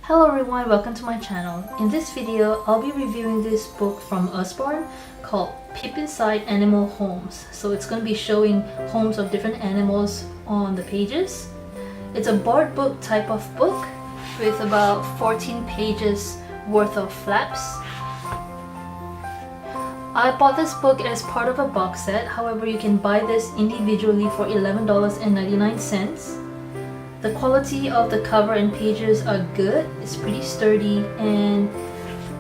Hello everyone, welcome to my channel. In this video, I'll be reviewing this book from Usborne called Peep Inside Animal Homes. So it's going to be showing homes of different animals on the pages. It's a board book type of book with about 14 pages worth of flaps. I bought this book as part of a box set, however you can buy this individually for $11.99. The quality of the cover and pages are good, it's pretty sturdy, and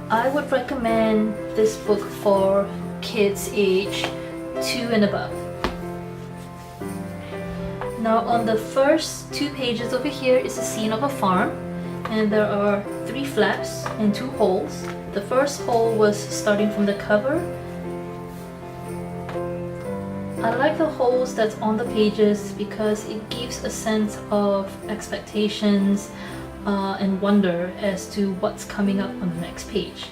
I would recommend this book for kids age 2 and above. Now on the first 2 pages over here is a scene of a farm, and there are 3 flaps and 2 holes. The first hole was starting from the cover. I like the holes that's on the pages because it gives a sense of expectations and wonder as to what's coming up on the next page.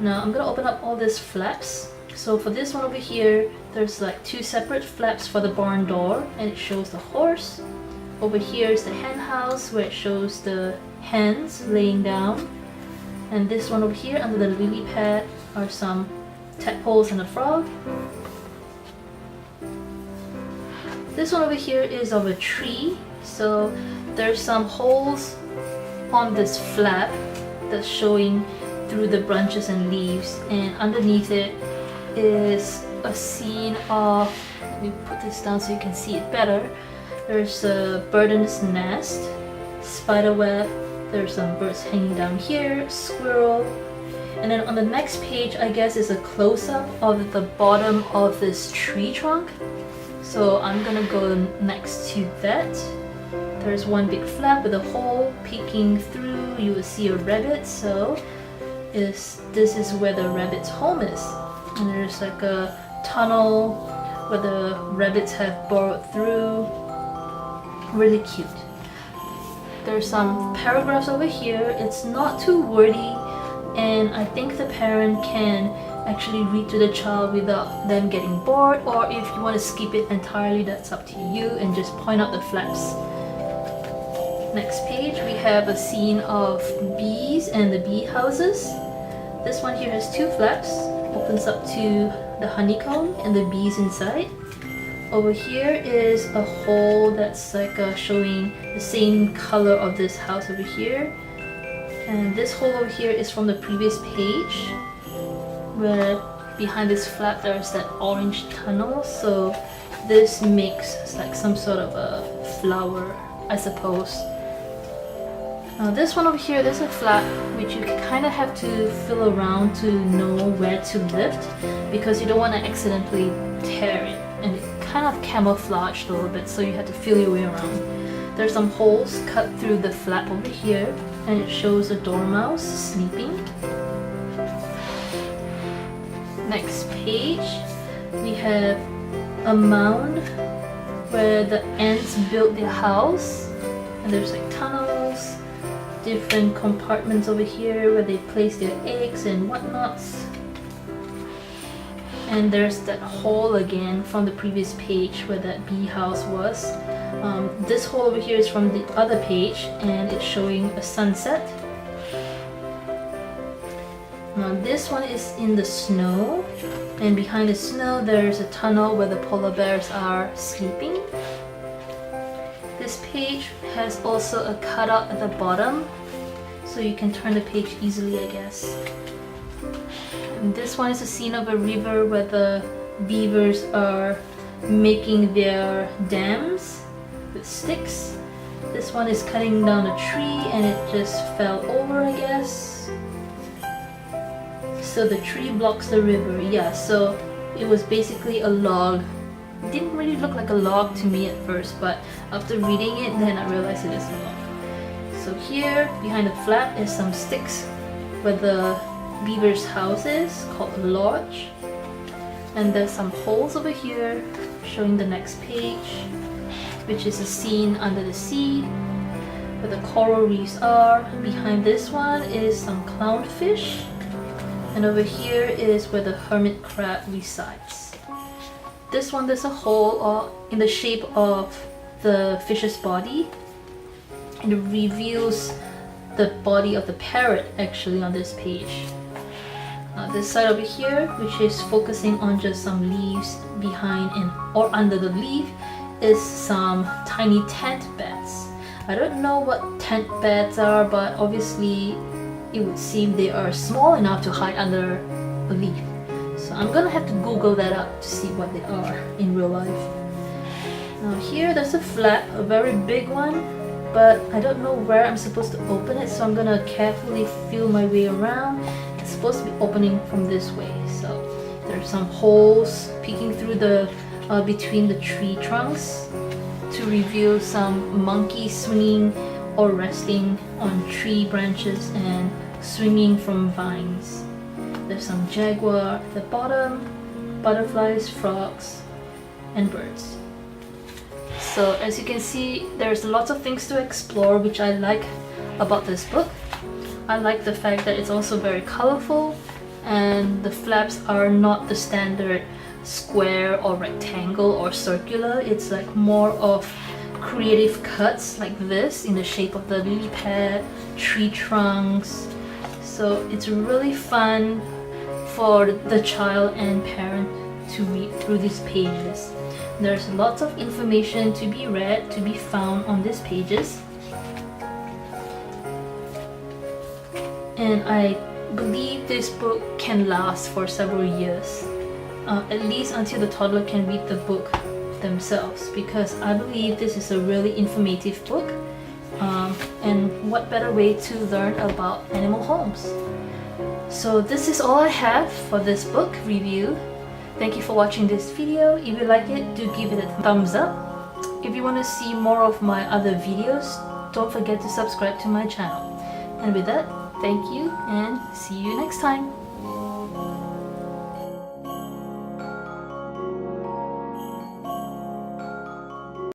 Now I'm gonna open up all these flaps. So for this one over here, there's like 2 separate flaps for the barn door, and it shows the horse. Over here is the hen house where it shows the hens laying down. And this one over here under the lily pad are some tadpoles and a frog. This one over here is of a tree, so there's some holes on this flap that's showing through the branches and leaves, and underneath it is a scene of, let me put this down so you can see it better. There's a bird's nest, spider web, there's some birds hanging down here, squirrel, and then on the next page I guess is a close-up of the bottom of this tree trunk. So I'm gonna go next to that. There's one big flap with a hole peeking through. You will see a rabbit, so this is where the rabbit's home is. And there's like a tunnel where the rabbits have burrowed through. Really cute. There's some paragraphs over here. It's not too wordy, and I think the parent can actually read to the child without them getting bored, or if you want to skip it entirely, that's up to you, and just point out the flaps. Next page we have a scene of bees and the bee houses. This one here has 2 flaps, opens up to the honeycomb and the bees inside. Over here is a hole that's like showing the same color of this house over here, and this hole over here is from the previous page, where behind this flap there's that orange tunnel, so this makes like some sort of a flower, I suppose. Now this one over here, there's a flap which you kind of have to feel around to know where to lift, because you don't want to accidentally tear it, and it kind of camouflaged a little bit, so you have to feel your way around. There's some holes cut through the flap over here, and it shows a dormouse sleeping. Next page, we have a mound where the ants built their house, and there's like tunnels, different compartments over here where they place their eggs and whatnots. And there's that hole again from the previous page where that bee house was. This hole over here is from the other page, and it's showing a sunset. Now this one is in the snow, and behind the snow there's a tunnel where the polar bears are sleeping. This page has also a cutout at the bottom, so you can turn the page easily, I guess. And this one is a scene of a river where the beavers are making their dams with sticks. This one is cutting down a tree and it just fell over, I guess. So the tree blocks the river, yeah, so it was basically a log. It didn't really look like a log to me at first, but after reading it, then I realized it is a log. So here, behind the flap, is some sticks where the beaver's house is, called a lodge. And there's some holes over here, showing the next page, which is a scene under the sea, where the coral reefs are. Behind this one is some clownfish, and over here is where the hermit crab resides. This one, there's a hole in the shape of the fish's body, and it reveals the body of the parrot actually on this page. This side over here, which is focusing on just some leaves behind and or under the leaf, is some tiny tent beds. I don't know what tent beds are, but obviously it would seem they are small enough to hide under a leaf. So I'm gonna have to Google that up to see what they are in real life. Now here there's a flap, a very big one, but I don't know where I'm supposed to open it, so I'm gonna carefully feel my way around. It's supposed to be opening from this way, so there's some holes peeking through the between the tree trunks to reveal some monkeys swinging or resting on tree branches and swinging from vines. There's some jaguar at the bottom, butterflies, frogs, and birds. So as you can see, there's lots of things to explore, which I like about this book. I like the fact that it's also very colorful, and the flaps are not the standard square or rectangle or circular. It's like more of creative cuts like this in the shape of the lily pad, tree trunks. So it's really fun for the child and parent to read through these pages. There's lots of information to be read, to be found on these pages. And I believe this book can last for several years, at least until the toddler can read the book themselves, because I believe this is a really informative book, and what better way to learn about animal homes. So this is all I have for this book review. Thank you for watching this video. If you like it, do give it a thumbs up. If you want to see more of my other videos, don't forget to subscribe to my channel. And with that, thank you and see you next time.